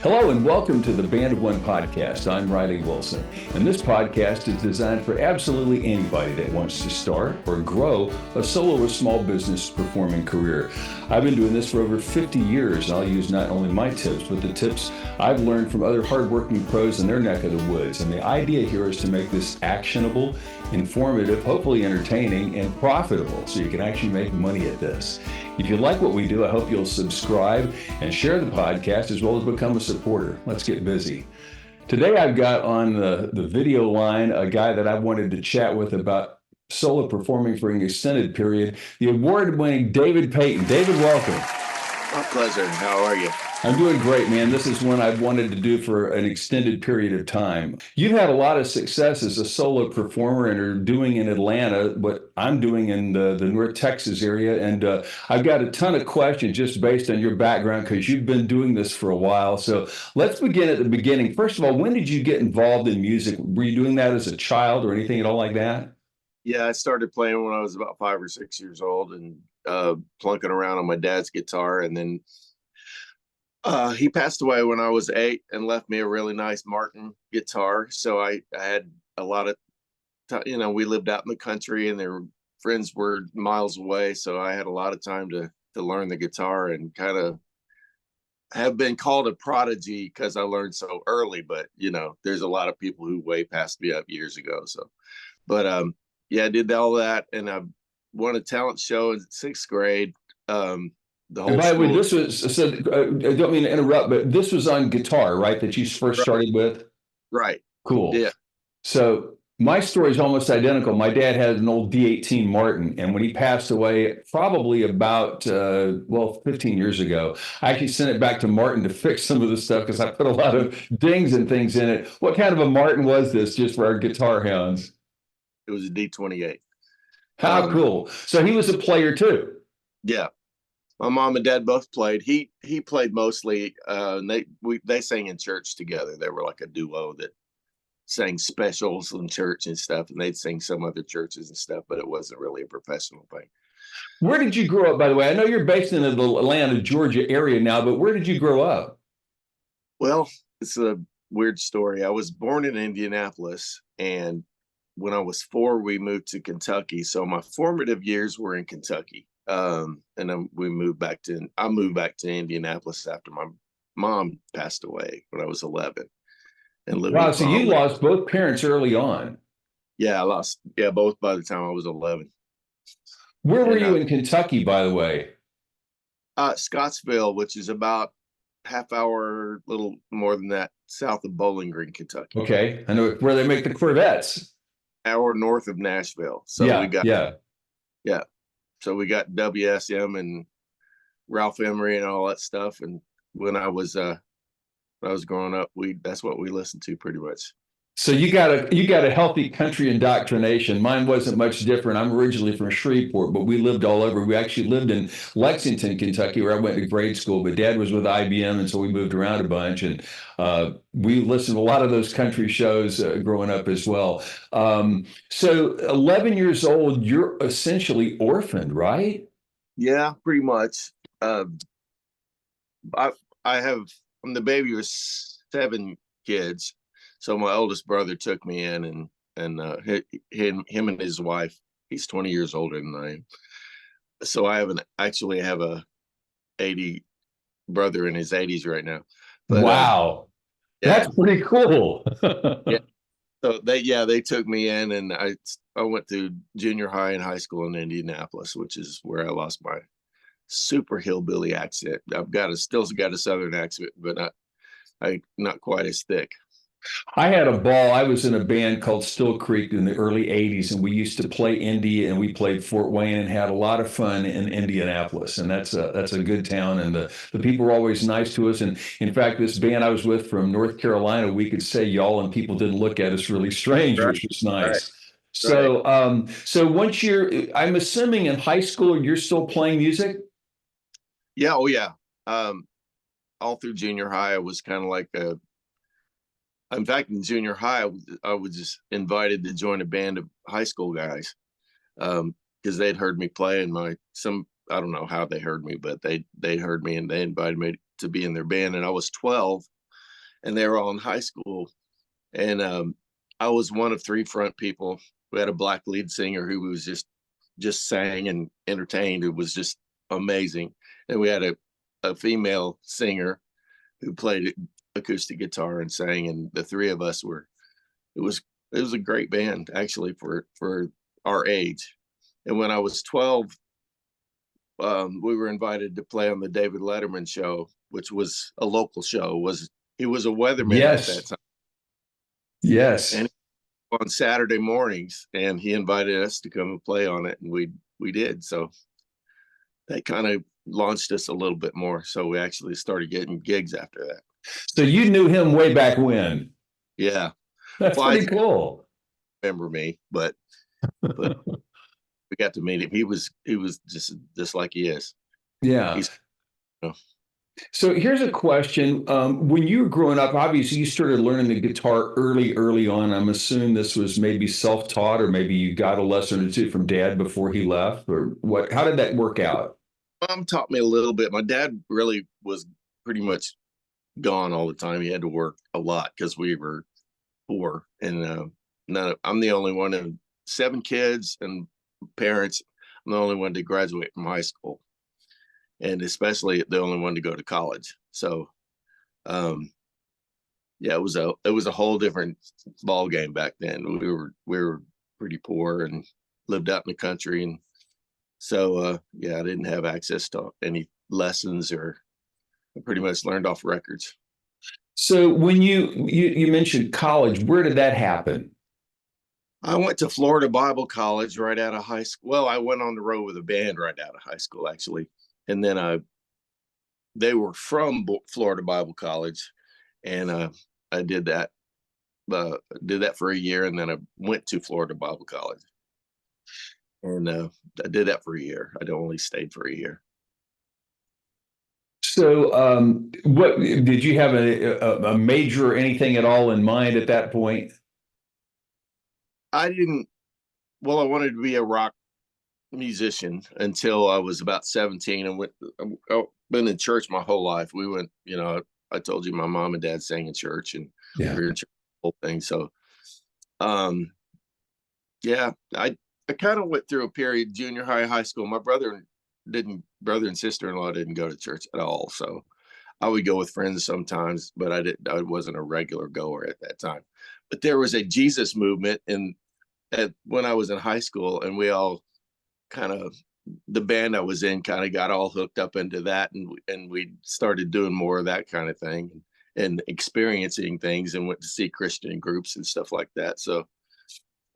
Hello and welcome to the Band of One podcast. I'm Riley Wilson, and this podcast is designed for absolutely anybody that wants to start or grow a solo or small business performing career. I've been doing this for over 50 years, and I'll use not only my tips, but the tips I've learned from other hardworking pros in their neck of the woods. And the idea here is to make this actionable, informative, hopefully entertaining, and profitable so you can actually make money at this. If you like what we do, I hope you'll subscribe and share the podcast as well as become a supporter. Let's get busy. Today I've got on the video line a guy that I wanted to chat with about solo performing for an extended period, the award-winning David Payton. David, welcome. My pleasure. How are you? I'm doing great, man. This is one I've wanted to do for an extended period of time. You've had a lot of success as a solo performer and are doing in Atlanta what I'm doing in the North Texas area. And I've got a ton of questions just based on your background because you've been doing this for a while. So let's begin at the beginning. First of all, when did you get involved in music? Were you doing that as a child or anything at all like that? Yeah, I started playing when I was about 5 or 6 years old and plunking around on my dad's guitar. And then he passed away when I was 8 and left me a really nice Martin guitar. So I had a lot of, we lived out in the country and their friends were miles away. So I had a lot of time to learn the guitar and kind of have been called a prodigy because I learned so early. But, there's a lot of people who way passed me up years ago. So, but yeah, I did all that. And I won a talent show in 6th grade. The whole and by the way, school. this was, so, I don't mean to interrupt, but this was on guitar, right, that you first started with? Right. Cool. Yeah. So my story is almost identical. My dad had an old D18 Martin, and when he passed away, probably about, 15 years ago, I actually sent it back to Martin to fix some of the stuff because I put a lot of dings and things in it. What kind of a Martin was this, just for our guitar hounds? It was a D28. How cool. So he was a player too. Yeah. My mom and dad both played. He played mostly. They sang in church together. They were like a duo that sang specials in church and stuff, and they'd sing some other churches and stuff, but it wasn't really a professional thing. Where did you grow up, by the way? I know you're based in the Atlanta, Georgia area now, but where did you grow up? Well, it's a weird story. I was born in Indianapolis, and when I was 4, we moved to Kentucky. So my formative years were in Kentucky. And then I moved back to Indianapolis after my mom passed away when I was 11 and lived. Wow. So you lost both parents early on. Yeah, I lost. Yeah, both by the time I was 11. Where were you in Kentucky, by the way? Scottsville, which is about half hour, little more than that, south of Bowling Green, Kentucky. Okay. I know where they make the Corvettes. Hour north of Nashville. So yeah. So we got WSM and Ralph Emery and all that stuff. And when I was growing up, that's what we listened to pretty much. So you got a healthy country indoctrination. Mine wasn't much different. I'm originally from Shreveport, but we lived all over. We actually lived in Lexington, Kentucky, where I went to grade school. But Dad was with IBM, and so we moved around a bunch. And we listened to a lot of those country shows growing up as well. So 11 years old, you're essentially orphaned, right? Yeah, pretty much. I have, I'm the baby of 7 kids. So my oldest brother took me in, and him and his wife. He's 20 years older than I am. So I actually have a 80 brother in his 80s right now. But, wow, that's pretty cool. Yeah. So they took me in, and I went to junior high and high school in Indianapolis, which is where I lost my super hillbilly accent. Still got a Southern accent, but not quite as thick. I had a ball. I was in a band called Still Creek in the early 80s, and we used to play Indy, and we played Fort Wayne and had a lot of fun in Indianapolis. And that's a good town, and the people were always nice to us. And in fact, this band I was with from North Carolina, we could say y'all, and people didn't look at us really strange, which was nice. Right. So, so once I'm assuming in high school, you're still playing music? Yeah. Oh yeah. All through junior high, I was kind of like in fact, in junior high, I was just invited to join a band of high school guys because they'd heard me play, and I don't know how they heard me, but they heard me and they invited me to be in their band. And I was 12 and they were all in high school. And I was one of three front people. We had a black lead singer who was just sang and entertained. It was just amazing. And we had a female singer who played acoustic guitar and sang. And the three of us were, it was a great band actually for our age. And when I was 12, we were invited to play on the David Letterman show, which was a local show. He was a weatherman at that Yes. time. Yes. And on Saturday mornings, and he invited us to come and play on it, and we did. So that kind of launched us a little bit more. So we actually started getting gigs after that. So you knew him way back when. Yeah. That's Well, I pretty cool. remember me, but we got to meet him. He was just like he is. Yeah. He's, you know, So here's a question. When you were growing up, obviously you started learning the guitar early on. I'm assuming this was maybe self-taught, or maybe you got a lesson or two from dad before he left, or what? How did that work out? Mom taught me a little bit. My dad really was pretty much gone all the time. He had to work a lot because we were poor, and I'm the only one of 7 kids and parents. I'm the only one to graduate from high school, and especially the only one to go to college. So, yeah, it was a whole different ball game back then. We were pretty poor and lived out in the country, and so yeah, I didn't have access to any lessons, or I pretty much learned off records. So when you mentioned college, where did that happen? I went to Florida Bible College right out of high school. Well, I went on the road with a band right out of high school, actually. And then they were from Florida Bible College, and I did that for a year, and then I went to Florida Bible College, and I did that for a year. I only stayed for a year. So, what did you have a major or anything at all in mind at that point? I didn't. Well, I wanted to be a rock musician until I was about 17, and I've been in church my whole life. We went, I told you my mom and dad sang in church, and Yeah. we were in church the whole thing. So, yeah, I kind of went through a period, junior high, high school. My brother and sister-in-law didn't go to church at all. So I would go with friends sometimes, but I wasn't a regular goer at that time. But there was a Jesus movement when I was in high school, and we all kind of, the band I was in kind of got all hooked up into that, and we started doing more of that kind of thing, and experiencing things, and went to see Christian groups and stuff like that. So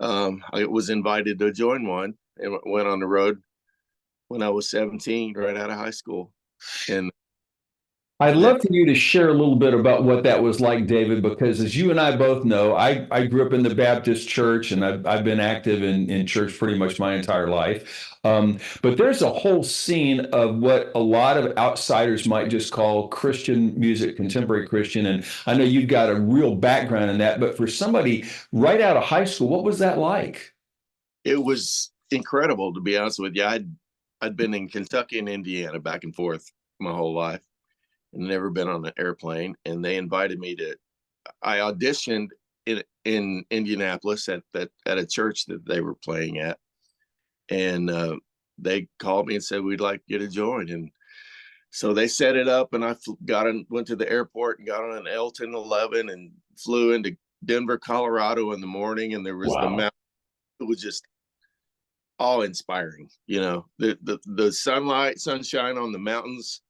I was invited to join one, and went on the road when I was 17, right out of high school. And I'd then love for you to share a little bit about what that was like, David, because as you and I both know, I grew up in the Baptist church, and I've been active in church pretty much my entire life. But there's a whole scene of what a lot of outsiders might just call Christian music, contemporary Christian. And I know you've got a real background in that, but for somebody right out of high school, what was that like? it was incredible, to be honest with you. I'd been in Kentucky and Indiana back and forth my whole life, and never been on an airplane. And they invited me to. I auditioned in Indianapolis at a church that they were playing at, and they called me and said, we'd like you to join. And so they set it up, and I went to the airport and got on an L-1011 and flew into Denver, Colorado in the morning. And there was the Wow. mountain. It was just awe inspiring, the sunshine on the mountains.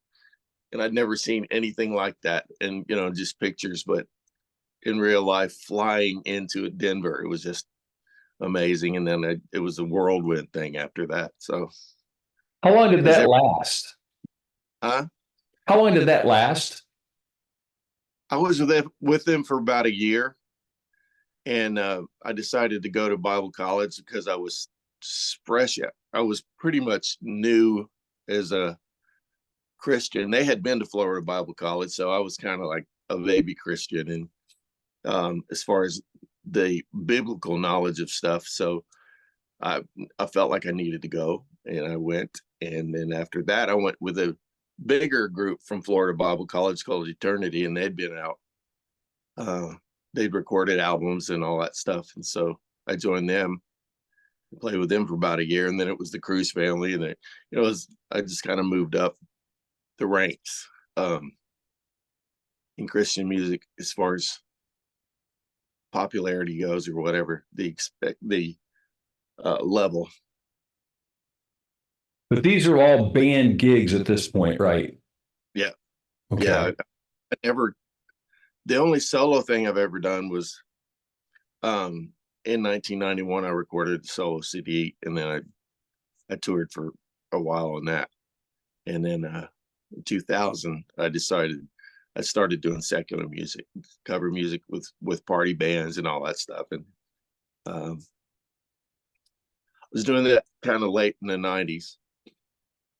And I'd never seen anything like that. And, just pictures, but in real life, flying into Denver, it was just amazing. And then it was a whirlwind thing after that. So, How long did as that last? huh? How long did that last? I was with them for about a year, and I decided to go to Bible college because I was fresh. I was pretty much new as a Christian. They had been to Florida Bible College, so I was kind of like a baby Christian, and as far as the biblical knowledge of stuff. So I felt like I needed to go, and I went. And then after that, I went with a bigger group from Florida Bible College called Eternity, and they'd been out they'd recorded albums and all that stuff. And so I joined them, played with them for about a year. And then it was the Cruise family. And I just kind of moved up the ranks in Christian music as far as popularity goes, or whatever the level. But these are all band gigs at this point, right? Yeah. Okay. Yeah. The only solo thing I've ever done was in 1991, I recorded the solo CD, and then I toured for a while on that. And then in 2000, I started doing secular music, cover music with party bands and all that stuff. And I was doing that kind of late in the 90s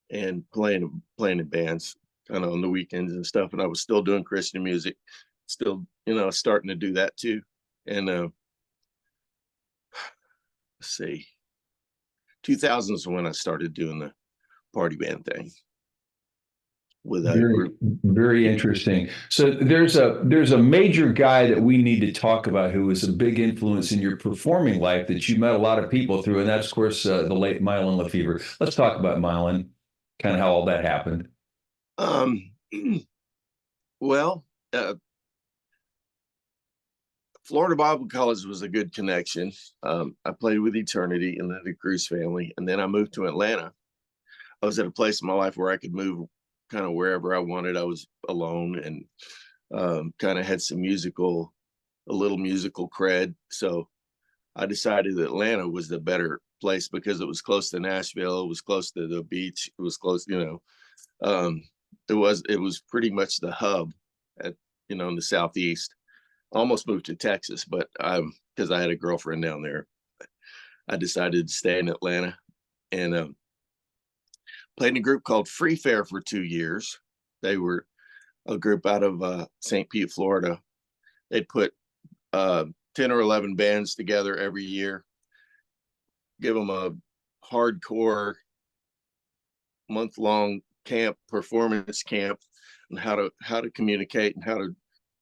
and playing in bands kind of on the weekends and stuff. And I was still doing Christian music, still, starting to do that too. And let's see, 2000 is when I started doing the party band thing with a group. Very interesting. So there's a major guy that we need to talk about who was a big influence in your performing life that you met a lot of people through, and that's of course the late Mylon Lefevre. Let's talk about Mylon, kind of how all that happened. Well, Florida Bible College was a good connection. I played with Eternity and then the Cruise family, and then I moved to Atlanta. I was at a place in my life where I could move kind of wherever I wanted. I was alone and kind of had a little musical cred. So I decided that Atlanta was the better place because it was close to Nashville. It was close to the beach. It was close, it was pretty much the hub in the Southeast. I almost moved to Texas, but because I had a girlfriend down there, I decided to stay in Atlanta and played in a group called Free Fair for 2 years. They were a group out of St. Pete, Florida. They'd put 10 or 11 bands together every year, give them a hardcore month-long performance camp, and how to communicate and how to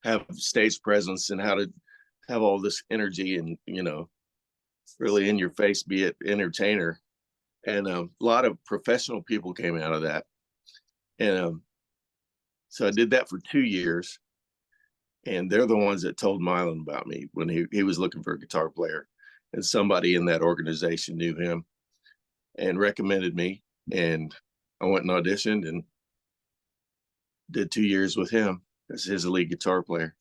have stage presence and how to have all this energy and really in your face, be it entertainer. And a lot of professional people came out of that. And so I did that for 2 years. And they're the ones that told Mylon about me when he was looking for a guitar player. And somebody in that organization knew him and recommended me. And I went and auditioned and did 2 years with him as his lead guitar player.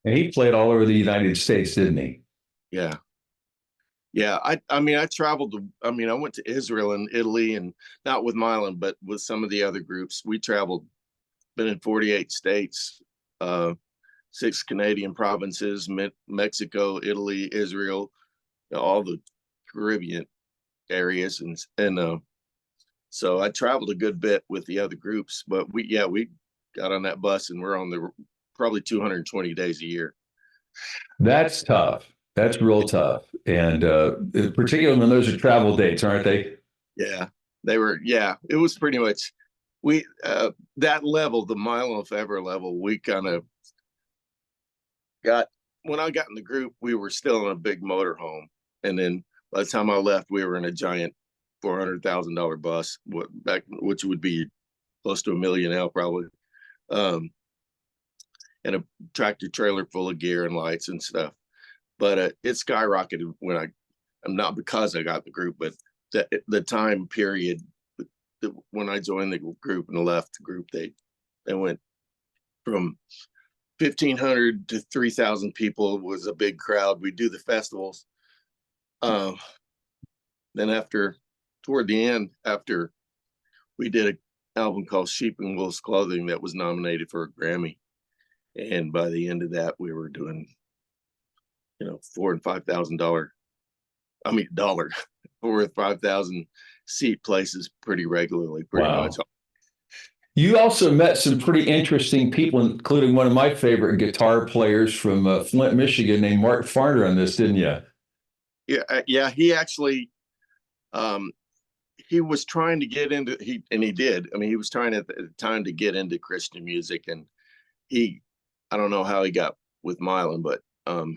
And he played all over the United States, didn't he? Yeah. Yeah, I traveled. I went to Israel and Italy, and not with Mylon, but with some of the other groups. We traveled, been in 48 states, 6 Canadian provinces, Mexico, Italy, Israel, all the Caribbean areas, and so I traveled a good bit with the other groups. But we got on that bus and we're on the probably 220 days a year. That's tough. That's real tough. And particularly when those are travel dates, aren't they? Yeah, they were. Yeah, it was pretty much that level, the Mylon Lefevre level. We kind of when I got in the group, we were still in a big motorhome, and then by the time I left, we were in a giant $400,000 bus, which would be close to $1 million now probably, and a tractor trailer full of gear and lights and stuff. But it skyrocketed when not because I got the group, but the time period when I joined the group and left the group, they went from 1,500 to 3,000 people. It was a big crowd. We do the festivals. Then toward the end, after we did an album called Sheep in Wolf's Clothing that was nominated for a Grammy. And by the end of that, we were doing, $4,000 and $5,000. I mean, $4,000 or $5,000 seat places pretty regularly, pretty much. You also met some pretty interesting people, including one of my favorite guitar players from Flint, Michigan, named Mark Farner on this, didn't you? Yeah. He actually, he was trying to get into, he did. I mean, he was trying at the time to get into Christian music, and I don't know how he got with Milan, but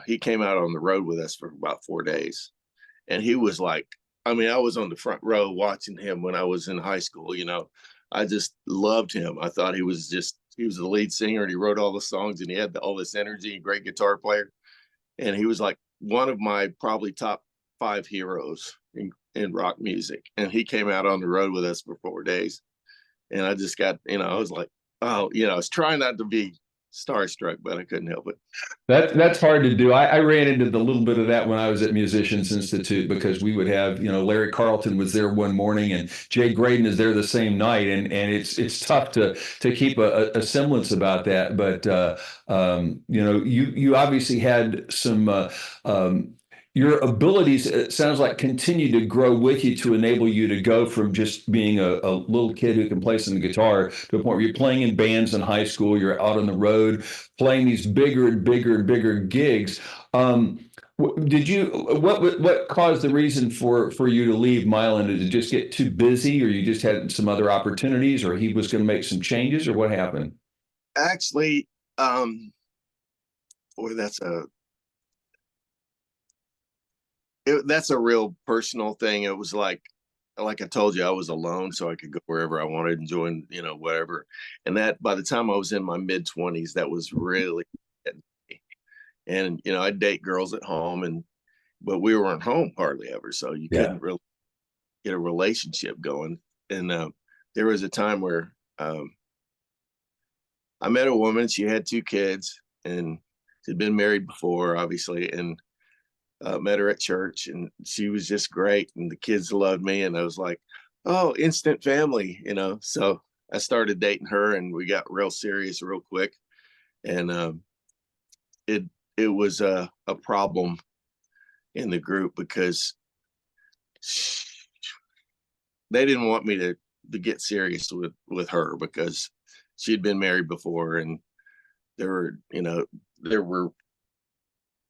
he came out on the road with us for about 4 days. And he was like, I mean, I was on the front row watching him when I was in high school. I just loved him. I thought he was the lead singer, and he wrote all the songs, and he had all this energy, great guitar player. And he was like one of my probably top 5 heroes in rock music. And he came out on the road with us for 4 days. And I just got, I was like, oh, I was trying not to be starstruck, but I couldn't help it. That's hard to do. I ran into the little bit of that when I was at Musicians Institute, because we would have, Larry Carlton was there one morning and Jay Graydon is there the same night, and it's tough to keep a semblance about that. But you obviously had some your abilities, it sounds like, continue to grow with you to enable you to go from just being a little kid who can play some guitar to a point where you're playing in bands in high school, you're out on the road playing these bigger and bigger and bigger gigs. What caused the reason for you to leave Milan? Did it just get too busy, or you just had some other opportunities, or he was going to make some changes, or what happened? Actually, boy, that's a real personal thing. It was like I told you, I was alone, so I could go wherever I wanted and join, whatever. And that, by the time I was in my mid-20s, that was really, and I'd date girls at home, but we weren't home hardly ever, so you couldn't really get a relationship going. And there was a time where I met a woman. She had 2 kids, and she'd been married before, obviously, and met her at church, and she was just great, and the kids loved me, and I was like, oh, instant family, so I started dating her, and we got real serious real quick. And it was a problem in the group, because they didn't want me to get serious with her, because she'd been married before, and there were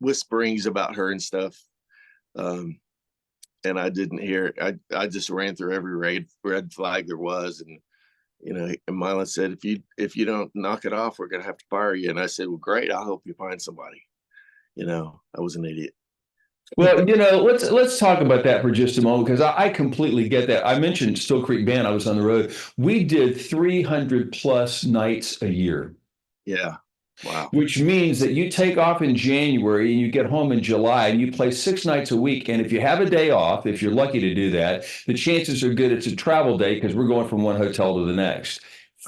whisperings about her and stuff. And I didn't hear it. I just ran through every red flag there was. And, and Milan said, if you don't knock it off, we're going to have to fire you. And I said, well, great. I'll help you find somebody. I was an idiot. Well, let's talk about that for just a moment, because I completely get that. I mentioned Still Creek Band. I was on the road. We did 300 plus nights a year. Yeah. Wow. Which means that you take off in January and you get home in July and you play 6 nights a week. And if you have a day off, if you're lucky to do that, the chances are good it's a travel day, because we're going from one hotel to the next.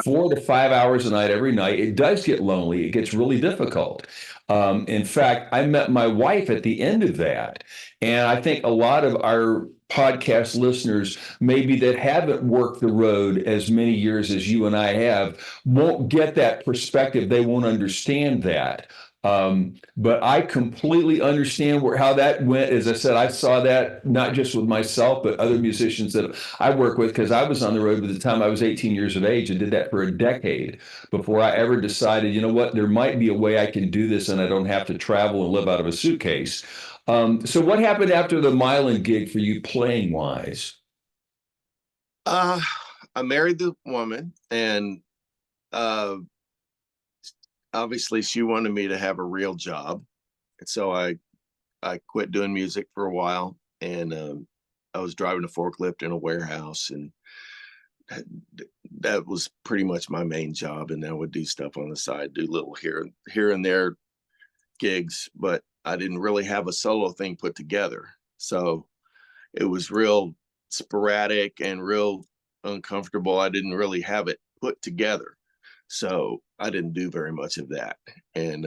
4 to 5 hours a night every night. It does get lonely. It gets really difficult. In fact, I met my wife at the end of that. And I think a lot of our podcast listeners, maybe that haven't worked the road as many years as you and I have, won't get that perspective. They won't understand that. But I completely understand how that went. As I said, I saw that not just with myself, but other musicians that I work with, because I was on the road by the time I was 18 years of age and did that for a decade before I ever decided, you know what, there might be a way I can do this and I don't have to travel and live out of a suitcase. So what happened after the Milan gig for you, playing wise? I married the woman, and obviously she wanted me to have a real job. And so I quit doing music for a while, and I was driving a forklift in a warehouse, and that was pretty much my main job. And I would do stuff on the side, do little here and there gigs, but I didn't really have a solo thing put together. So it was real sporadic and real uncomfortable. I didn't really have it put together. So I didn't do very much of that. And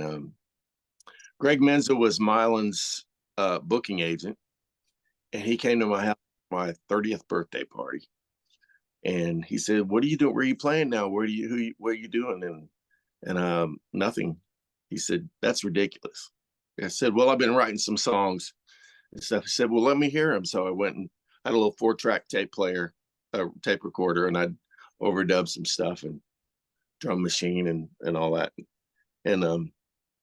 Greg Menza was Milan's booking agent, and he came to my house for my 30th birthday party. And he said, "What are you doing? Where are you playing now? What are you doing?" And nothing. He said, "That's ridiculous." I said, "Well, I've been writing some songs and stuff." He said, "Well, let me hear them." So I went and had a little 4-track tape player, a tape recorder, and I'd overdub some stuff and drum machine and all that, and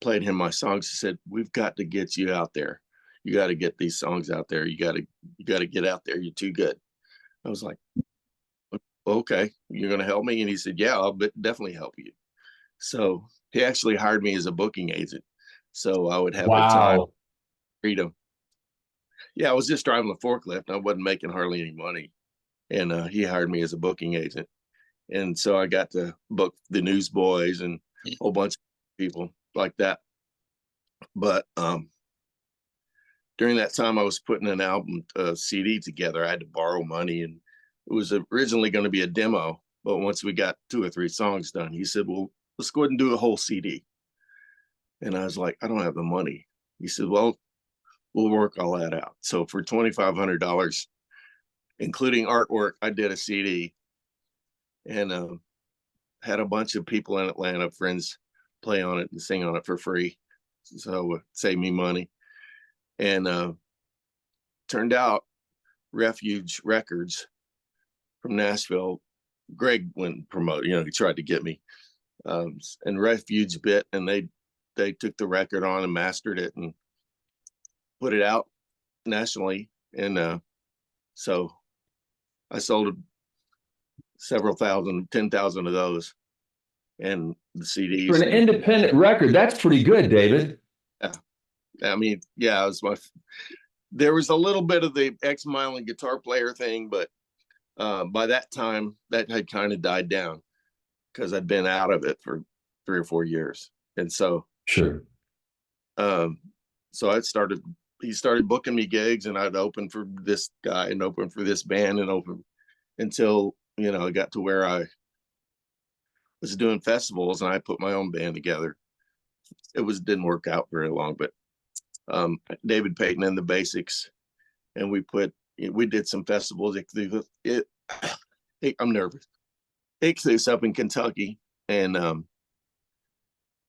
played him my songs. He said, "We've got to get you out there. You got to get these songs out there. You got to get out there. You're too good." I was like, "Okay, you're going to help me?" And he said, "Yeah, I'll definitely help you." So he actually hired me as a booking agent. So I would have the time, Wow. freedom. Yeah, I was just driving the forklift. I wasn't making hardly any money. And he hired me as a booking agent. And so I got to book the Newsboys and a whole bunch of people like that. But during that time, I was putting an album CD together. I had to borrow money, and it was originally going to be a demo. But once we got 2 or 3 songs done, he said, "Well, let's go ahead and do a whole CD." And I was like, "I don't have the money." He said, "Well, we'll work all that out." So for $2,500, including artwork, I did a CD, and had a bunch of people in Atlanta, friends, play on it and sing on it for free. So it saved me money. And turned out Refuge Records from Nashville, Greg went and promoted, he tried to get me. And Refuge bit, and they took the record on and mastered it and put it out nationally. And so I sold several thousand, 10,000 of those, and the CDs. For an independent record, that's pretty good, David. I mean, yeah, it was there was a little bit of the X-Mile and guitar player thing, but by that time that had kind of died down because I'd been out of it for 3 or 4 years. And so, Sure. So he started booking me gigs, and I'd open for this guy and open for this band and open until, I got to where I was doing festivals, and I put my own band together. Didn't work out very long, but David Payton and the Basics, and we did some festivals. I'm nervous. Ichthus up in Kentucky, and a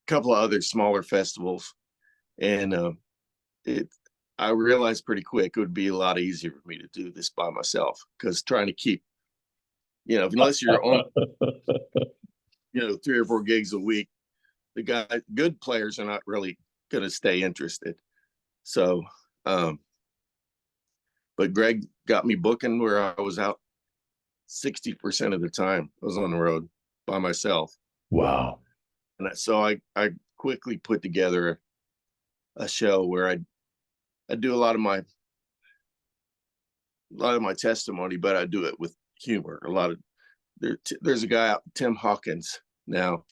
couple of other smaller festivals, and I realized pretty quick it would be a lot easier for me to do this by myself, because trying to keep, unless you're on, 3 or 4 gigs a week, good players are not really going to stay interested. So, but Greg got me booking where I was out 60% of the time. I was on the road by myself. Wow. And so I quickly put together a show where I do a lot of my testimony, but I do it with humor. There's a guy out, Tim Hawkins, now,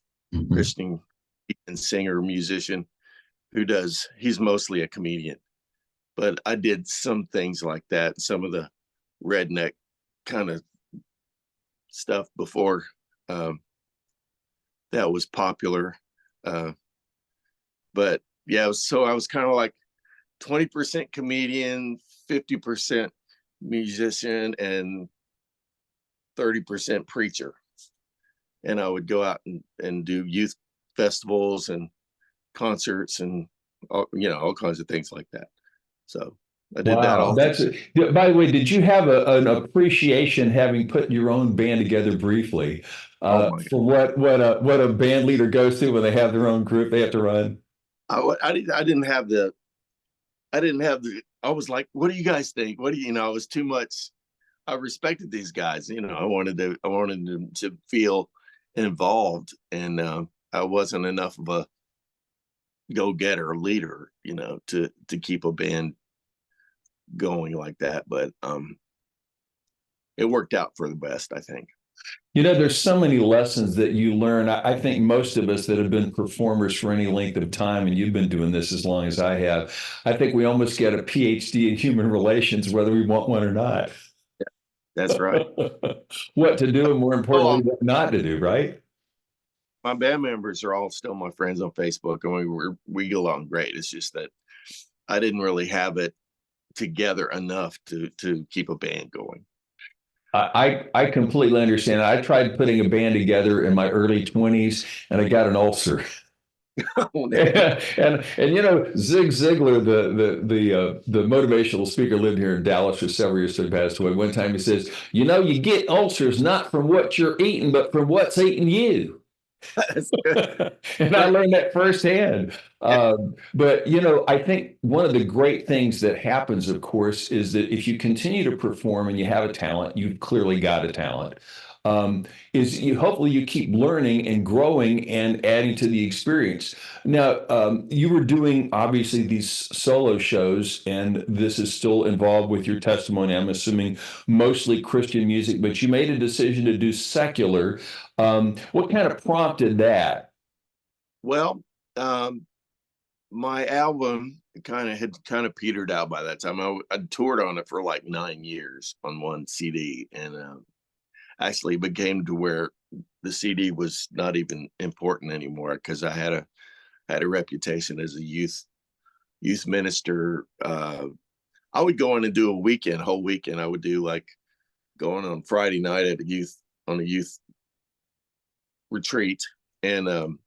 Christian and singer, musician, he's mostly a comedian, but I did some things like that, some of the redneck kind of stuff before that was popular. But yeah, so I was kind of like 20% comedian, 50% musician, and 30% preacher. And I would go out and do youth festivals and concerts and all kinds of things like that. So I did that all. By the way, did you have an appreciation, having put your own band together briefly, for what a band leader goes through when they have their own group they have to run? I didn't have the. I was like, what do you guys think? I was too much. I respected these guys. I wanted them to feel involved, and I wasn't enough of a go-getter leader, to keep a band going like that. But it worked out for the best, I think. There's so many lessons that you learn. I think most of us that have been performers for any length of time, and you've been doing this as long as I have, I think we almost get a PhD in human relations, whether we want one or not. Yeah, that's right. What to do, and more importantly, what not to do, right? My band members are all still my friends on Facebook, and we get along great. It's just that I didn't really have it together enough to keep a band going. I completely understand. I tried putting a band together in my early 20s, and I got an ulcer. and Zig Ziglar, the motivational speaker, lived here in Dallas for several years, so he passed away. One time he says, you get ulcers not from what you're eating, but from what's eating you. And I learned that firsthand. But I think one of the great things that happens, of course, is that if you continue to perform and you have a talent, you've clearly got a talent. is you hopefully you keep learning and growing and adding to the experience. Now, you were doing obviously these solo shows, and this is still involved with your testimony. I'm assuming mostly Christian music, but you made a decision to do secular. What kind of prompted that? Well, um, my album had petered out by that time. I toured on it for like 9 years on one CD, and actually became to where the CD was not even important anymore because I had a reputation as a youth minister. I would go in and do whole weekend. I would do like going on Friday night at a youth retreat, and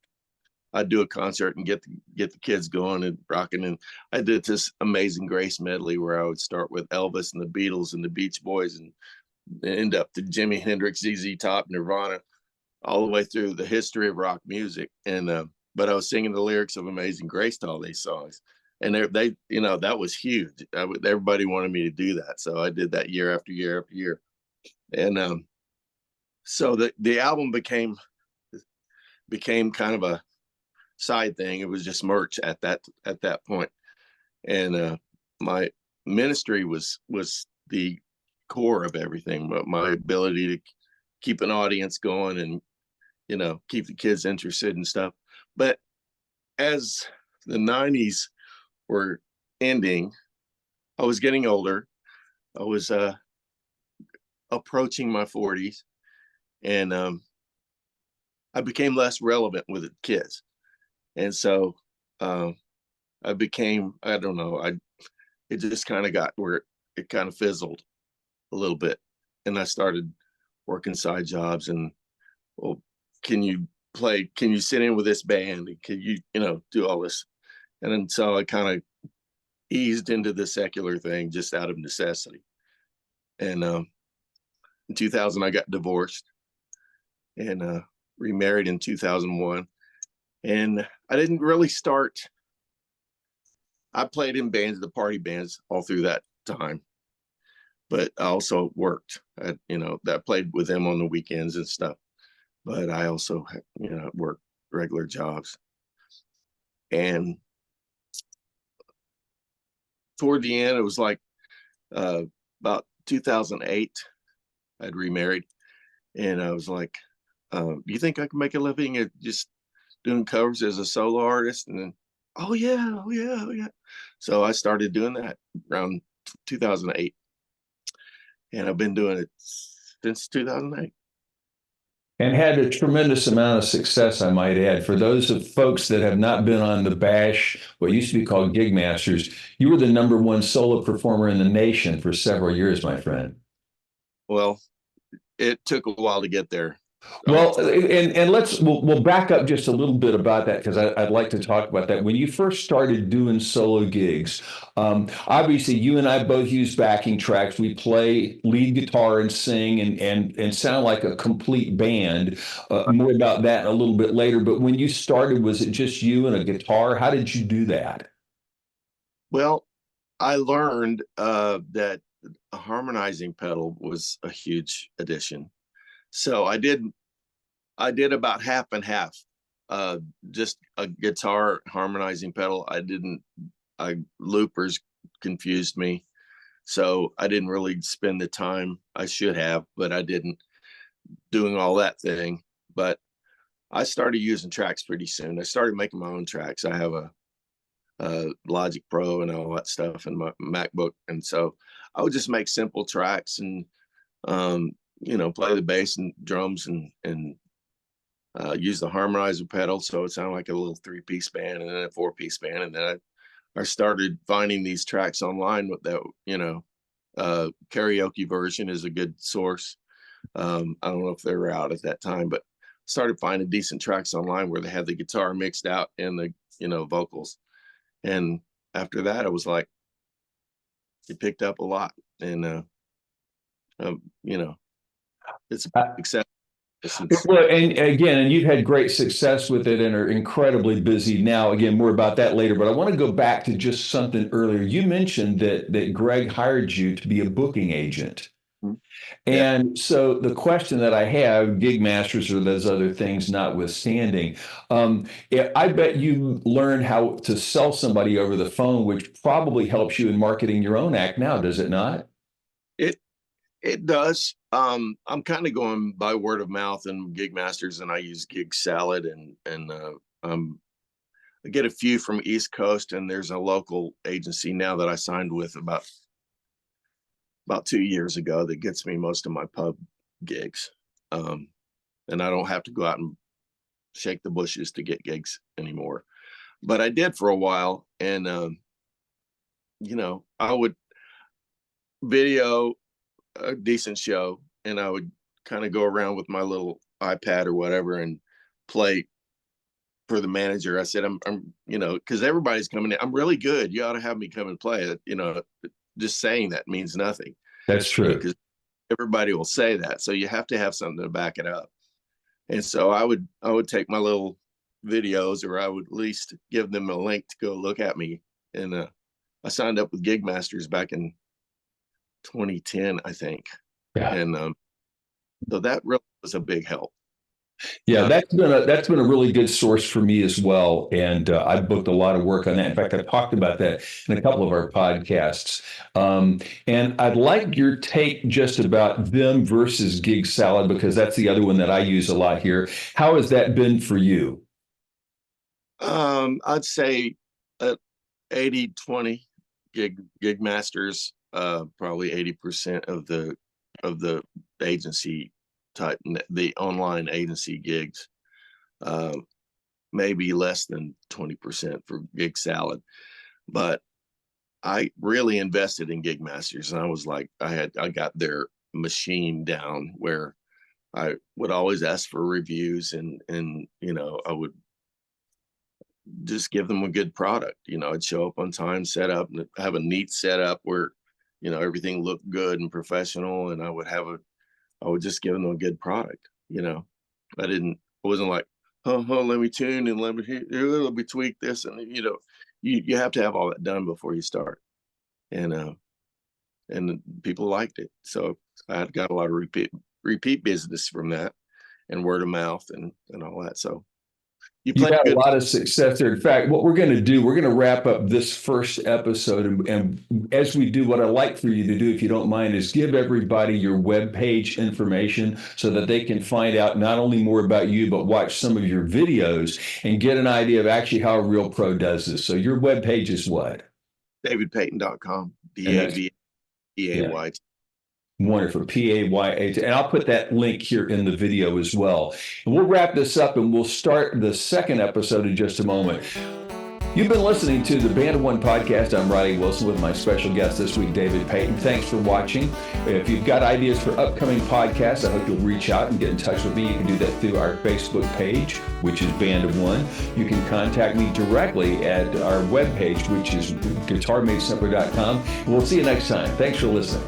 I'd do a concert and get the kids going and rocking. And I did this Amazing Grace medley where I would start with Elvis and the Beatles and the Beach Boys and end up to Jimi Hendrix, ZZ Top, Nirvana, all the way through the history of rock music. And but I was singing the lyrics of Amazing Grace to all these songs, and they that was huge. Everybody wanted me to do that, so I did that year after year after year. And so the album became kind of a side thing. It was just merch at that point. And my ministry was the core of everything. But my ability to keep an audience going and keep the kids interested and stuff. But as the 90s were ending, I was getting older. I was approaching my 40s, and I became less relevant with the kids. And so I became, I don't know, it just kind of got where it kind of fizzled a little bit. And I started working side jobs and, well, can you sit in with this band? And can you, do all this? And then so I kind of eased into the secular thing just out of necessity. And in 2000, I got divorced and remarried in 2001. And I didn't really start. I played in bands, the party bands, all through that time. But I also worked. I played with them on the weekends and stuff. But I also, worked regular jobs. And toward the end, it was like about 2008, I'd remarried. And I was like, do you think I can make a living at just doing covers as a solo artist? And then, oh yeah. So I started doing that around 2008. And I've been doing it since 2008. And had a tremendous amount of success, I might add. For those of folks that have not been on the Bash, what used to be called Gigmasters, you were the #1 solo performer in the nation for several years, my friend. Well, it took a while to get there. Well, and we'll back up just a little bit about that because I'd like to talk about that. When you first started doing solo gigs, obviously you and I both use backing tracks. We play lead guitar and sing and sound like a complete band. More about that a little bit later. But when you started, was it just you and a guitar? How did you do that? Well, I learned that a harmonizing pedal was a huge addition. So I did about half and half. Just a guitar harmonizing pedal. Loopers confused me. So I didn't really spend the time I should have, but I didn't doing all that thing. But I started using tracks pretty soon. I started making my own tracks. I have a Logic Pro and all that stuff in my MacBook. And so I would just make simple tracks and, play the bass and drums and use the harmonizer pedal. So it sounded like a little 3-piece band and then a 4-piece band. And then I started finding these tracks online with that, karaoke version is a good source. I don't know if they were out at that time, but started finding decent tracks online where they had the guitar mixed out and the, vocals. And after that, I was like, it picked up a lot. And, it's acceptable. Well, and again, and you've had great success with it and are incredibly busy now. Again, more about that later. But I want to go back to just something earlier. You mentioned that Greg hired you to be a booking agent. Mhm. Yeah. And so the question that I have, Gigmasters or those other things notwithstanding, I bet you learned how to sell somebody over the phone, which probably helps you in marketing your own act now, does it not? It it does. I'm kind of going by word of mouth and Gigmasters, and I use Gig Salad, and um, I get a few from East Coast, and there's a local agency now that I signed with about 2 years ago that gets me most of my pub gigs. Um, and I don't have to go out and shake the bushes to get gigs anymore. But I did for a while, and I would video a decent show, and I would kind of go around with my little iPad or whatever and play for the manager. I said, because everybody's coming in. I'm really good. You ought to have me come and play it. Just saying that means nothing, That's true. because everybody will say that. So you have to have something to back it up. And so I would take my little videos, or I would at least give them a link to go look at me. And I signed up with Gigmasters back in 2010, I think. Yeah. And so that really was a big help. Yeah, that's been a really good source for me as well, and I've booked a lot of work on that. In fact, I've talked about that in a couple of our podcasts. And I'd like your take just about them versus Gig Salad because that's the other one that I use a lot here. How has that been for you? I'd say 80-20 gig masters, probably 80% of the agency type, the online agency gigs, uh, maybe less than 20% for Gig Salad. But I really invested in Gigmasters, and I was like, I got their machine down where I would always ask for reviews, and I would just give them a good product. I'd show up on time, set up, and have a neat setup where everything looked good and professional, and I would just give them a good product. I wasn't like, let me tune and let me tweak this, and you have to have all that done before you start. And people liked it, so I got a lot of repeat business from that, and word of mouth, and all that. So you You've play had a good. lot of success there. In fact, what we're going to do, we're going to wrap up this first episode. And as we do, what I'd like for you to do, if you don't mind, is give everybody your webpage information so that they can find out not only more about you, but watch some of your videos and get an idea of actually how a real pro does this. So your webpage is what? DavidPayton.com, And that's, yeah. DAVPAY. Wonderful. PAYA. And I'll put that link here in the video as well. And we'll wrap this up and we'll start the second episode in just a moment. You've been listening to the Band of One podcast. I'm Riley Wilson with my special guest this week, David Payton. Thanks for watching. If you've got ideas for upcoming podcasts, I hope you'll reach out and get in touch with me. You can do that through our Facebook page, which is Band of One. You can contact me directly at our webpage, which is guitarmadesimpler.com. We'll see you next time. Thanks for listening.